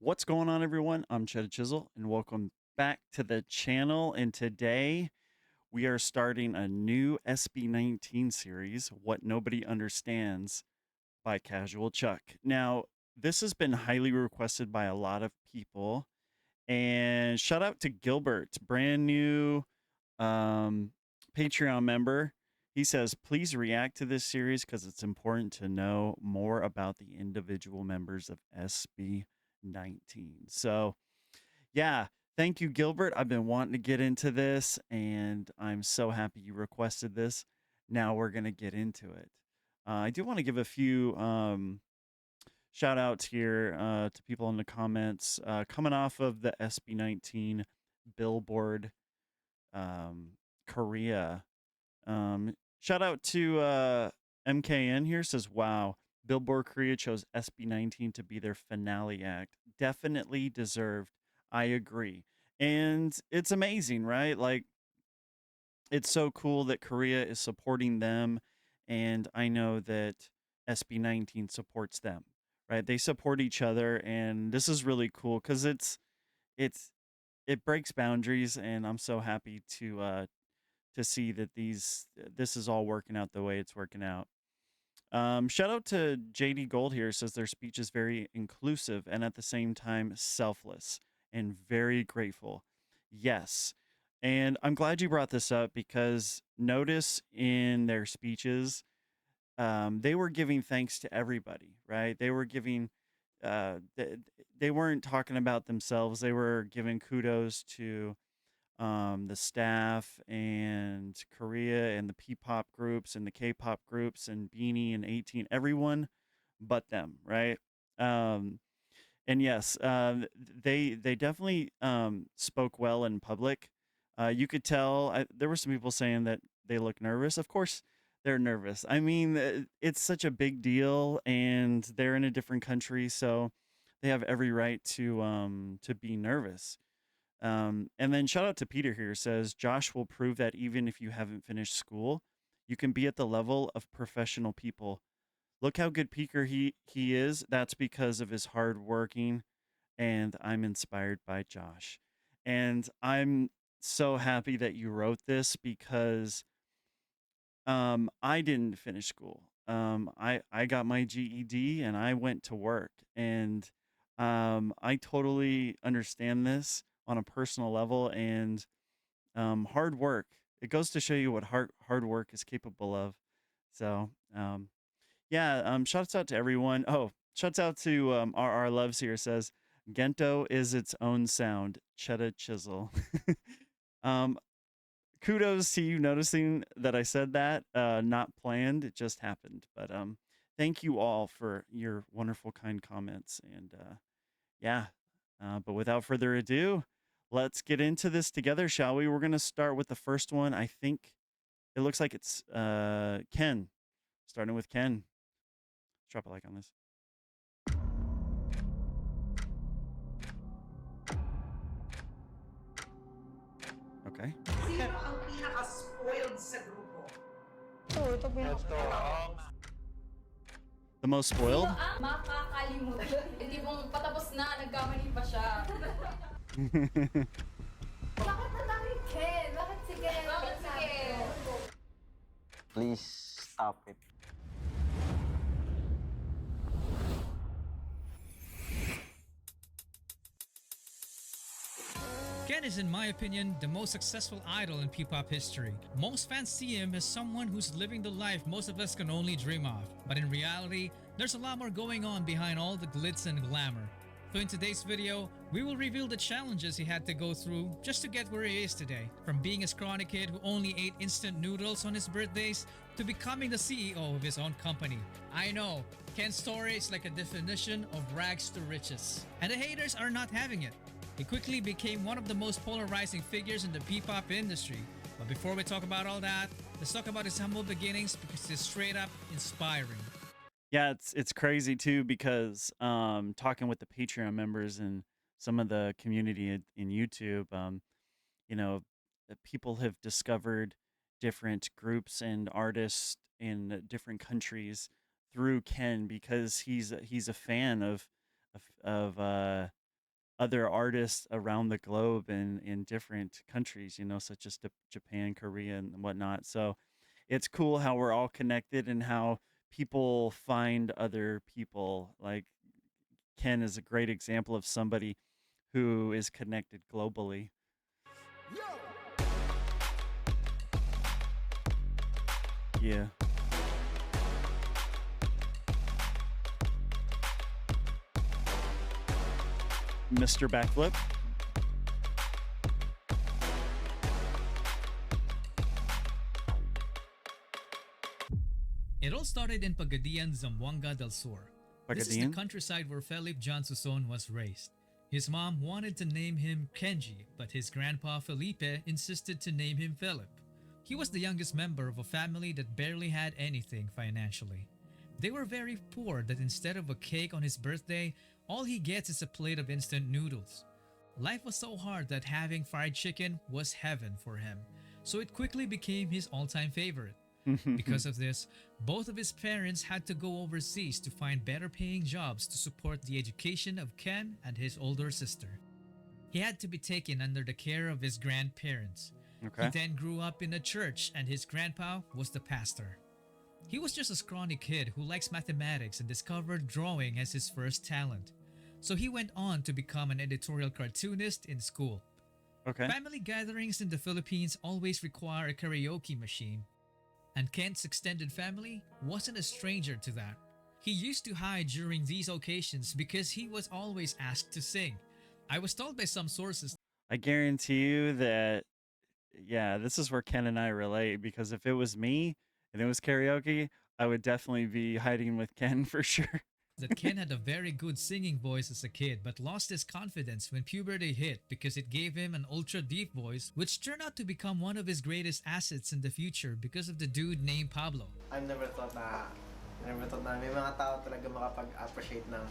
What's going on, everyone? I'm Cheddar Chisel, and welcome back to the channel. And today we are starting a new SB19 series, What Nobody Understands by Casual Chuck. Now, this has been highly requested by a lot of people, and shout out to Gilbert, brand new um, Patreon member. He says, please react to this series because it's important to know more about the individual members of SB19. So, yeah, thank you, Gilbert. I've been wanting to get into this, and I'm so happy you requested this. Now we're going to get into it. I do want to give a few shout outs here to people in the comments. Coming off of the SB19 Billboard um, Korea. Shout out to MKN here, says, wow, Billboard Korea chose SB19 to be their finale act. Definitely deserved. I agree. And it's amazing, right? Like, it's so cool that Korea is supporting them. And I know that SB19 supports them, right? They support each other. And this is really cool because it's, it breaks boundaries. And I'm so happy to see that this is all working out the way it's working out. Shout out to JD Gold here, says their speech is very inclusive and at the same time selfless and very grateful. Yes. And I'm glad you brought this up because notice in their speeches, they were giving thanks to everybody, right? They were giving, they weren't talking about themselves. They were giving kudos to the staff and Korea and the P-pop groups and the K-pop groups and Beanie and 18, everyone but them, right? Um, and yes, they definitely spoke well in public. You could tell there were some people saying that they look nervous. Of course, they're nervous. I mean, it's such a big deal, and they're in a different country, so they have every right to be nervous. And then shout out to Peter here, says Josh will prove that even if you haven't finished school, you can be at the level of professional people. Look how good Peter he is. That's because of his hard working, and I'm inspired by Josh. And I'm so happy that you wrote this because I didn't finish school. I got my GED and I went to work, and I totally understand this on a personal level. And hard work, it goes to show you what hard work is capable of. So yeah, shouts out to everyone. Oh, shouts out to RR Loves here, says Gento is its own sound. Cheddar Chisel. um, Kudos to you noticing that I said that. Not planned, it just happened. But thank you all for your wonderful, kind comments. And yeah, but without further ado, let's get into this together, shall we? We're gonna start with the first one. I think it looks like it's Ken. Starting with Ken. Let's drop a like on this. Okay. Sino ang pinaka-spoiled sa grupo? Ito pinaka- The most Sino spoiled? ang makakalimutan? Hindi mong patapos na, nagkamali pa siya. Bakit na namin Ken? Bakit si Ken? Bakit si Ken? Please stop it. Ken is, in my opinion, the most successful idol in P-pop history. Most fans see him as someone who's living the life most of us can only dream of. But in reality, there's a lot more going on behind all the glitz and glamour. So in today's video, we will reveal the challenges he had to go through just to get where he is today. From being a scrawny kid who only ate instant noodles on his birthdays, to becoming the CEO of his own company. I know, Ken's story is like a definition of rags to riches. And the haters are not having it. He quickly became one of the most polarizing figures in the P-pop industry. But before we talk about all that, let's talk about his humble beginnings because it's straight up inspiring. Yeah, it's crazy too because talking with the Patreon members and some of the community in YouTube, you know, people have discovered different groups and artists in different countries through Ken because he's a fan of other artists around the globe and in different countries, such as Japan, Korea, and whatnot. So it's cool how we're all connected and how people find other people. Like Ken is a great example of somebody who is connected globally. Yeah. Mr. Backflip. It all started in Pagadian, Zamboanga del Sur. This is the Pagadian? countryside where Felipe John Suson was raised. His mom wanted to name him Kenji, but his grandpa Felipe insisted to name him Philip. He was the youngest member of a family that barely had anything financially. They were very poor that instead of a cake on his birthday, all he gets is a plate of instant noodles. Life was so hard that having fried chicken was heaven for him, so it quickly became his all-time favorite. Because of this, both of his parents had to go overseas to find better paying jobs to support the education of Ken and his older sister. He had to be taken under the care of his grandparents. Okay. He then grew up in a church and his grandpa was the pastor. He was just a scrawny kid who likes mathematics and discovered drawing as his first talent. So he went on to become an editorial cartoonist in school. Okay. Family gatherings in the Philippines always require a karaoke machine, and Kent's extended family wasn't a stranger to that. He used to hide during these occasions because he was always asked to sing. I was told by some sources I guarantee you that, yeah, this is where Ken and I relate, because if it was me and it was karaoke, I would definitely be hiding with Ken for sure. that Ken had a very good singing voice as a kid but lost his confidence when puberty hit because it gave him an ultra deep voice, which turned out to become one of his greatest assets in the future because of the dude named Pablo. I never thought na may mga tao talaga makapag-appreciate ng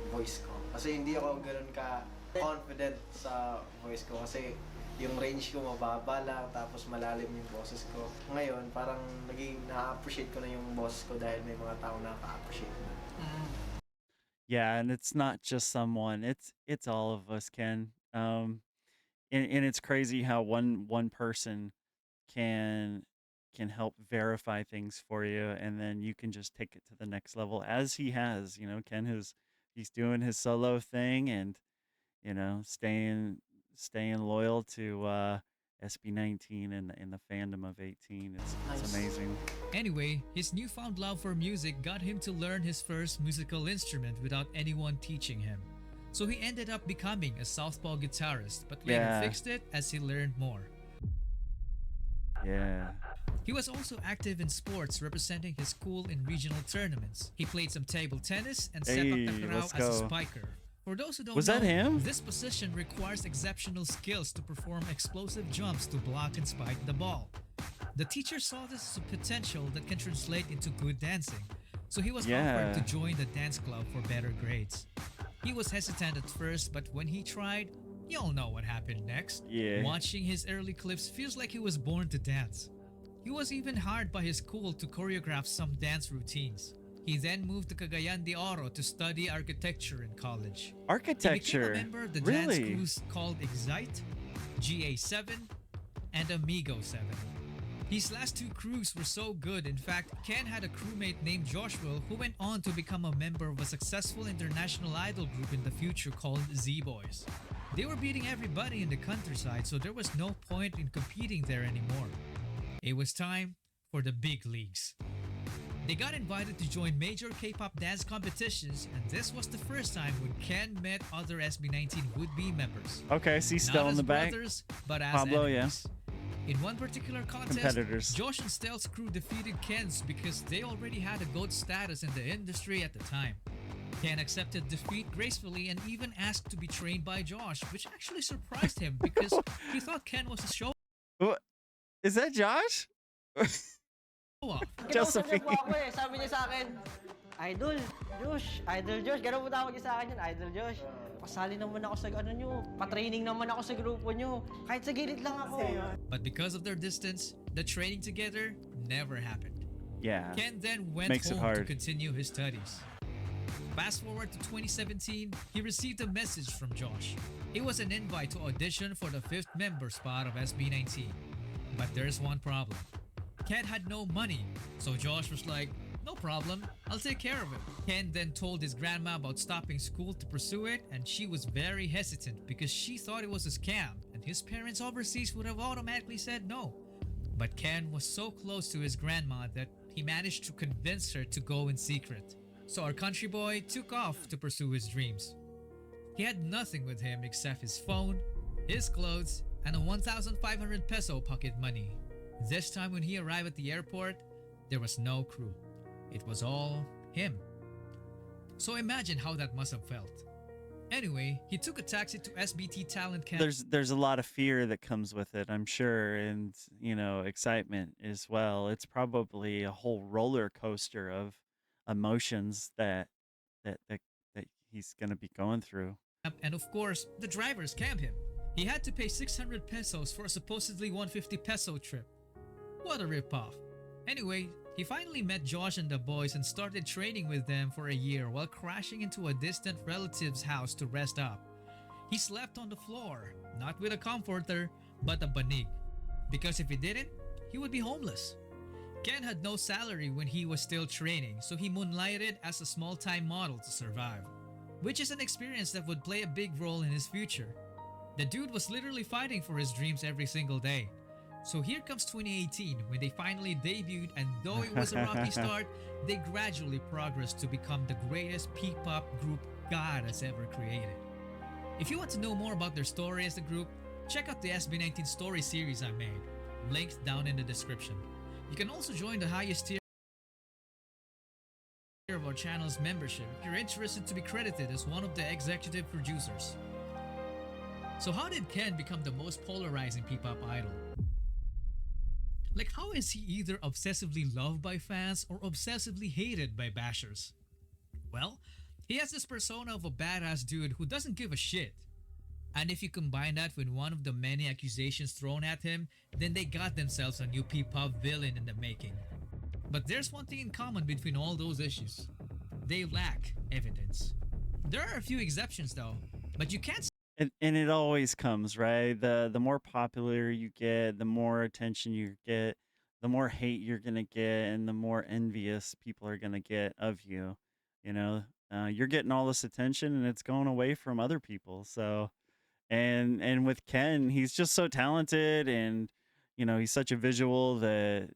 voice ko. Kasi hindi ako ganoon ka confident sa voice ko kasi yung range ko mababa lang tapos malalim yung boses ko. Ngayon parang naging na-appreciate ko na yung boses ko dahil may mga tao na ka-appreciate na. Yeah, and it's not just someone; it's all of us, Ken. And it's crazy how one person can can help verify things for you, and then you can just take it to the next level, as he has. Ken he's doing his solo thing, and staying loyal to SB19 and the fandom of 18. It's amazing. Anyway, his newfound love for music got him to learn his first musical instrument without anyone teaching him. So he ended up becoming a southpaw guitarist, but later Yeah. fixed it as he learned more. Yeah. He was also active in sports, representing his school in regional tournaments. He played some table tennis and sepak Hey, takraw let's as a go. spiker. For those who don't Was know, that him? this position requires exceptional skills to perform explosive jumps to block and spike the ball. The teacher saw this as a potential that can translate into good dancing, so he was offered to Yeah. join the dance club for better grades. He was hesitant at first, but when he tried, y'all know what happened next. Yeah. Watching his early clips feels like he was born to dance. He was even hired by his school to choreograph some dance routines. He then moved to Cagayan de Oro to study architecture in college. He became a Architecture. member of the dance Really? crews called Excite, GA7, and Amigo 7. These last two crews were so good, in fact, Ken had a crewmate named Joshua who went on to become a member of a successful international idol group in the future called Z-Boys. They were beating everybody in the countryside, so there was no point in competing there anymore. It was time for the big leagues. They got invited to join major K-pop dance competitions, and this was the first time when Ken met other SB19 would-be members. Okay, see, still Not in as the back. brothers, but as Pablo, yeah. enemies. In one particular contest, Competitors. Josh and Stel's crew defeated Ken's because they already had a GOAT status in the industry at the time. Ken accepted defeat gracefully and even asked to be trained by Josh, which actually surprised him because he thought Ken was a show What? Is that Josh? off. Kinausap Josephine. niya po ako eh. Sabi niya sa akin, Idol Josh. Ganun po tawag niya sa akin yun, Idol Josh. Pasali naman ako sa ano nyo. Pa-training naman ako sa grupo nyo. Kahit sa gilid lang ako. But because of their distance, the training together never happened. Yeah. Ken then went Makes it home to hard. continue his studies. Fast forward to 2017, he received a message from Josh. It was an invite to audition for the fifth member spot of SB19. But there's one problem. Ken had no money, so Josh was like, no problem, I'll take care of it. Ken then told his grandma about stopping school to pursue it, and she was very hesitant because she thought it was a scam, and his parents overseas would have automatically said no. But Ken was so close to his grandma that he managed to convince her to go in secret. So our country boy took off to pursue his dreams. He had nothing with him except his phone, his clothes, and a 1,500 peso pocket money. This time when he arrived at the airport, there was no crew. It was all him. So imagine how that must have felt. Anyway, he took a taxi to SBT Talent Camp. There's a lot of fear that comes with it, I'm sure, and excitement as well. It's probably a whole roller coaster of emotions that that, that he's going to be going through. And of course, the driver scammed him. He had to pay 600 pesos for a supposedly 150 peso trip. What a ripoff. Anyway, he finally met Josh and the boys and started training with them for a year while crashing into a distant relative's house to rest up. He slept on the floor, not with a comforter, but a banig. Because if he didn't, he would be homeless. Ken had no salary when he was still training, so he moonlighted as a small-time model to survive, which is an experience that would play a big role in his future. The dude was literally fighting for his dreams every single day. So here comes 2018 when they finally debuted, and though it was a rocky start, they gradually progressed to become the greatest P-pop group God has ever created. If you want to know more about their story as a group, check out the SB19 story series I made, linked down in the description. You can also join the highest tier of our channel's membership if you're interested to be credited as one of the executive producers. So how did Ken become the most polarizing P-pop idol? Like, how is he either obsessively loved by fans or obsessively hated by bashers? Well, he has this persona of a badass dude who doesn't give a shit. And if you combine that with one of the many accusations thrown at him, then they got themselves a new P-pop villain in the making. But there's one thing in common between all those issues. They lack evidence. There are a few exceptions though, but you can't. And it always comes, right? The more popular you get, the more attention you get, the more hate you're gonna get, and the more envious people are gonna get of you. You're getting all this attention, and it's going away from other people. So, and with Ken, he's just so talented, and he's such a visual that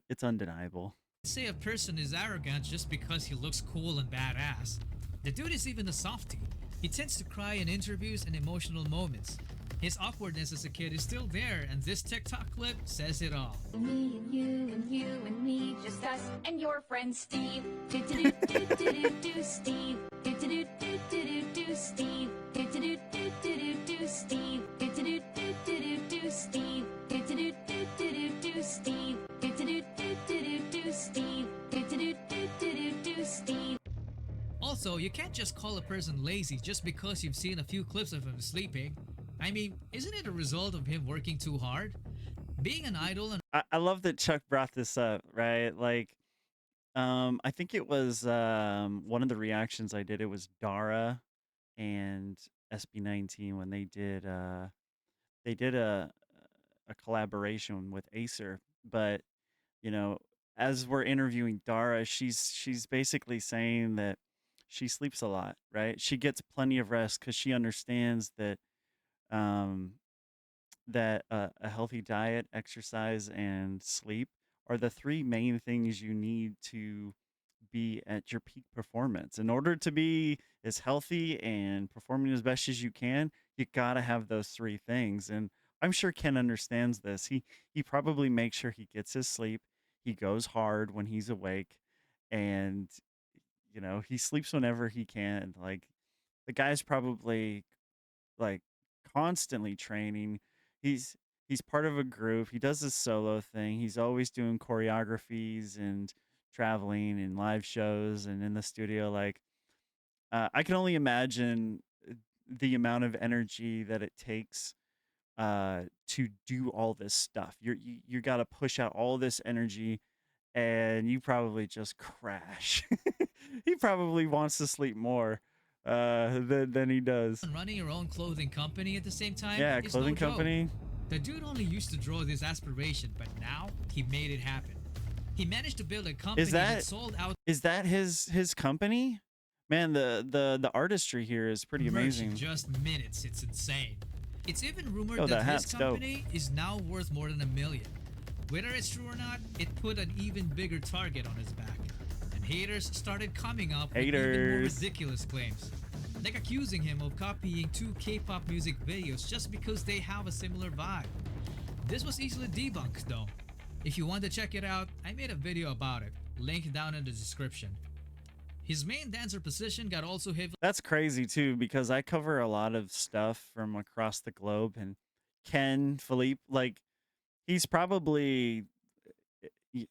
it's undeniable. Say a person is arrogant just because he looks cool and badass. The dude is even a softie. He tends to cry in interviews and emotional moments. His awkwardness as a kid is still there, and this TikTok clip says it all. Me and you and me, just us and your friend Steve. Do do do do do do do Steve. Do do do do do do Steve. Do do do do do do Steve. Do do do do do Steve. Do do do do do Steve. Do do do do do Steve. Do do do do Steve. Also, you can't just call a person lazy just because you've seen a few clips of him sleeping. I mean, isn't it a result of him working too hard? Being an idol and I love that Chuck brought this up, right? Like, I think it was one of the reactions I did. It was Dara and SB19 when they did a collaboration with Acer. But as we're interviewing Dara, she's basically saying that she sleeps a lot, right? She gets plenty of rest because she understands that um, a healthy diet, exercise, and sleep are the three main things you need to be at your peak performance. In order to be as healthy and performing as best as you can, you gotta have those three things. And I'm sure Ken understands this. He probably makes sure he gets his sleep. He goes hard when he's awake, and he sleeps whenever he can. Like, the guy's probably like constantly training. He's part of a group. He does this solo thing. He's always doing choreographies and traveling and live shows and in the studio. Like, I can only imagine the amount of energy that it takes to do all this stuff. You got to push out all this energy, and you probably just crash He probably wants to sleep more than he does. running your own clothing company at the same time Yeah, is no clothing joke. company. The dude only used to draw this aspiration, but now he made it happen. He managed to build a company that sold out Is that his company? Man, the artistry here is pretty merch in amazing. just minutes. It's insane. It's even rumored Yo, that that his hat's dope. company is now worth more than $1 million. Whether it's true or not, it put an even bigger target on his back. And haters started coming up with even more ridiculous claims. Like accusing him of copying 2 K-pop music videos just because they have a similar vibe. This was easily debunked though. If you want to check it out, I made a video about it. Link down in the description. His main dancer position got also heavily That's crazy too, because I cover a lot of stuff from across the globe, and Ken Philippe, like, he's probably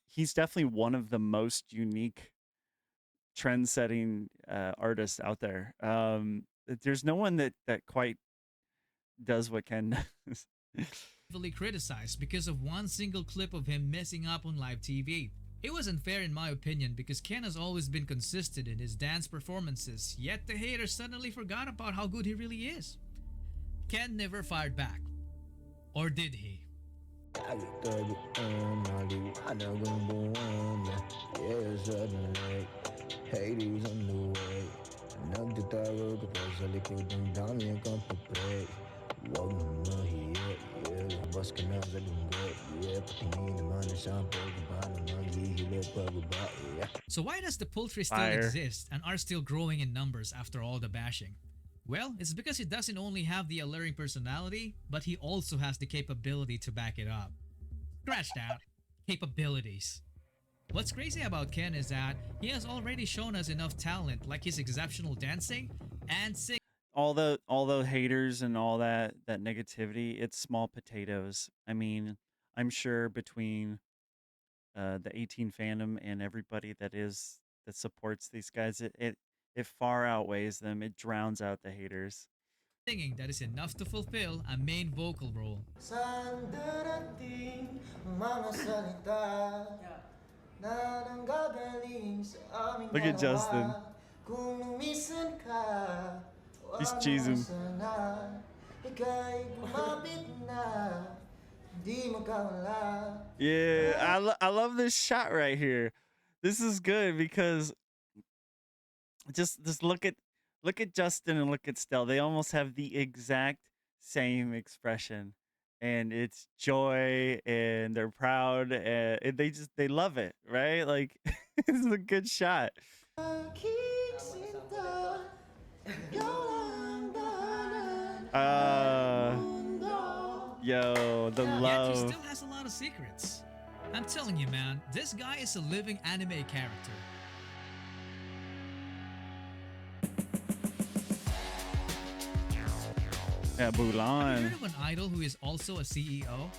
he's definitely one of the most unique trend-setting artists out there. There's no one that quite does what Ken does. criticized because of one single clip of him messing up on live TV. It was unfair in my opinion because Ken has always been consistent in his dance performances, yet the haters suddenly forgot about how good he really is. Ken never fired back. Or did he? So why does the poultry still exist and are still growing in numbers after all the bashing? Well, it's because he doesn't only have the alluring personality, but he also has the capability to back it up. Scratch that. Capabilities. What's crazy about Ken is that he has already shown us enough talent like his exceptional dancing and singing. All the haters and all that negativity, it's small potatoes. I mean, I'm sure between the 18 fandom and everybody that supports these guys, it far outweighs them. It drowns out the haters. Singing that is enough to fulfill a main vocal role. Look at Justin. He's cheesing. Yeah, I love this shot right here. This is good because just look at Justin and look at Stell. They almost have the exact same expression, and it's joy, and they're proud, and they love it, right? Like, this is a good shot. Yo, the love. Yet he still has a lot of secrets. I'm telling you, man, this guy is a living anime character. Yeah, Bulan. Have you heard of an idol who is also a CEO?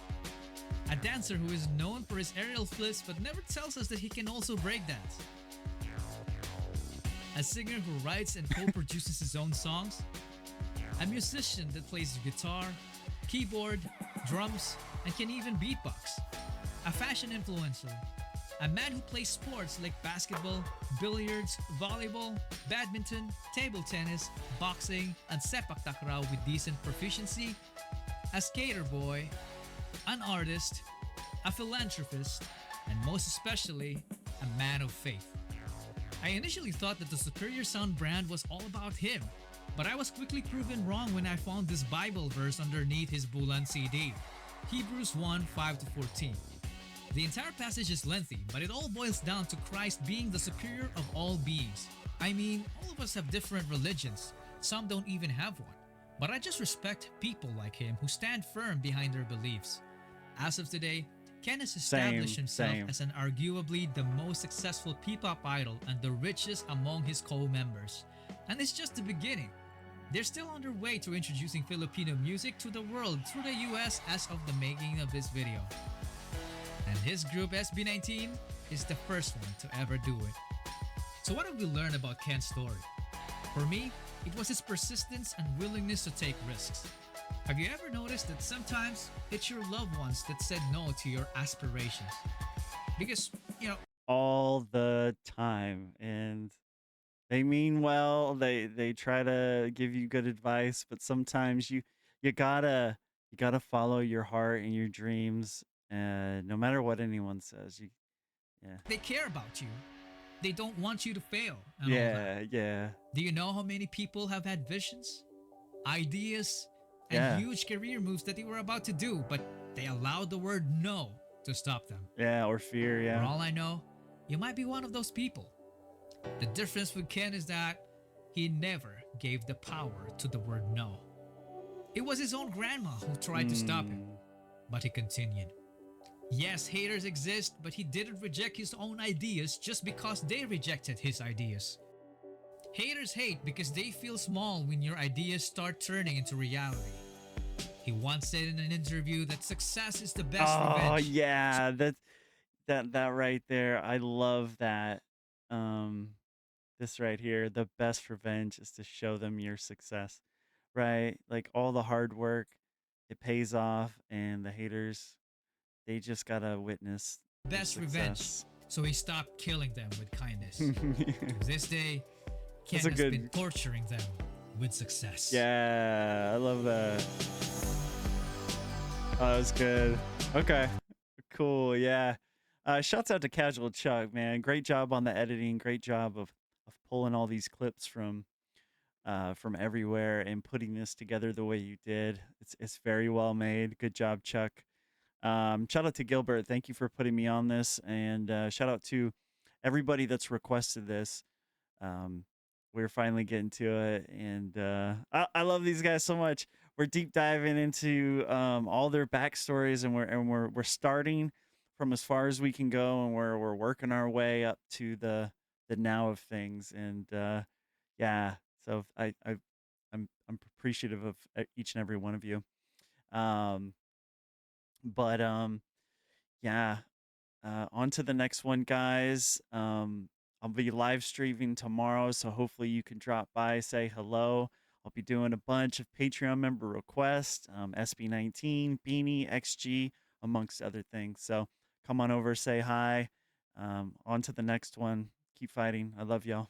A dancer who is known for his aerial flips but never tells us that he can also breakdance. A singer who writes and co-produces his own songs. A musician that plays guitar, keyboard, drums, and can even beatbox. A fashion influencer. A man who plays sports like basketball, billiards, volleyball, badminton, table tennis, boxing, and sepak takraw with decent proficiency. A skater boy, an artist, a philanthropist, and most especially, a man of faith. I initially thought that the Superior Sound brand was all about him, but I was quickly proven wrong when I found this Bible verse underneath his Bulan CD, Hebrews 1:5-14. The entire passage is lengthy, but it all boils down to Christ being the superior of all beings. I mean, all of us have different religions, some don't even have one, but I just respect people like him who stand firm behind their beliefs. As of today, Ken has established himself as an arguably the most successful P-pop idol and the richest among his co-members. And it's just the beginning. They're still on their way to introducing Filipino music to the world through the US as of the making of this video. And his group SB19 is the first one to ever do it. So what have we learned about Ken's story? For me, it was his persistence and willingness to take risks. Have you ever noticed that sometimes it's your loved ones that said no to your aspirations? Because, all the time. And They mean well. They try to give you good advice, but sometimes you gotta you gotta follow your heart and your dreams, and no matter what anyone says, you yeah. They care about you. They don't want you to fail and all that. Yeah, yeah, Do you know how many people have had visions, ideas, and yeah, huge career moves that they were about to do, but they allowed the word no to stop them? yeah, or fear, For yeah. all I know, you might be one of those people. The difference with Ken is that he never gave the power to the word no. It was his own grandma who tried to stop him, Mm, but he continued. Yes, haters exist, but he didn't reject his own ideas just because they rejected his ideas. Haters hate because they feel small when your ideas start turning into reality. He once said in an interview that success is the best oh revenge. yeah, that right there. I love that. Um, this right here, the best revenge is to show them your success, right? Like all the hard work, it pays off, and the haters, they just gotta witness your Best revenge. success. So he stopped killing them with kindness. To this day, That's Ken a has been good. torturing them with success. Yeah, I love that. Oh, that was good. Okay, cool. Yeah. Shouts out to Casual Chuck, man. Great job on the editing. Great job of pulling all these clips from everywhere and putting this together the way you did. It's very well made. Good job, Chuck. Shout out to Gilbert. Thank you for putting me on this, and shout out to everybody that's requested this. Um, we're finally getting to it, and I love these guys so much. We're deep diving into all their backstories, and we're starting from as far as we can go, and we're working our way up to the now of things, and yeah. So I'm appreciative of each and every one of you. Um, but yeah. On to the next one, guys. I'll be live streaming tomorrow, so hopefully you can drop by, say hello. I'll be doing a bunch of Patreon member requests, SB19, Beanie, XG, amongst other things. So come on over, say hi. On to the next one. Keep fighting. I love y'all.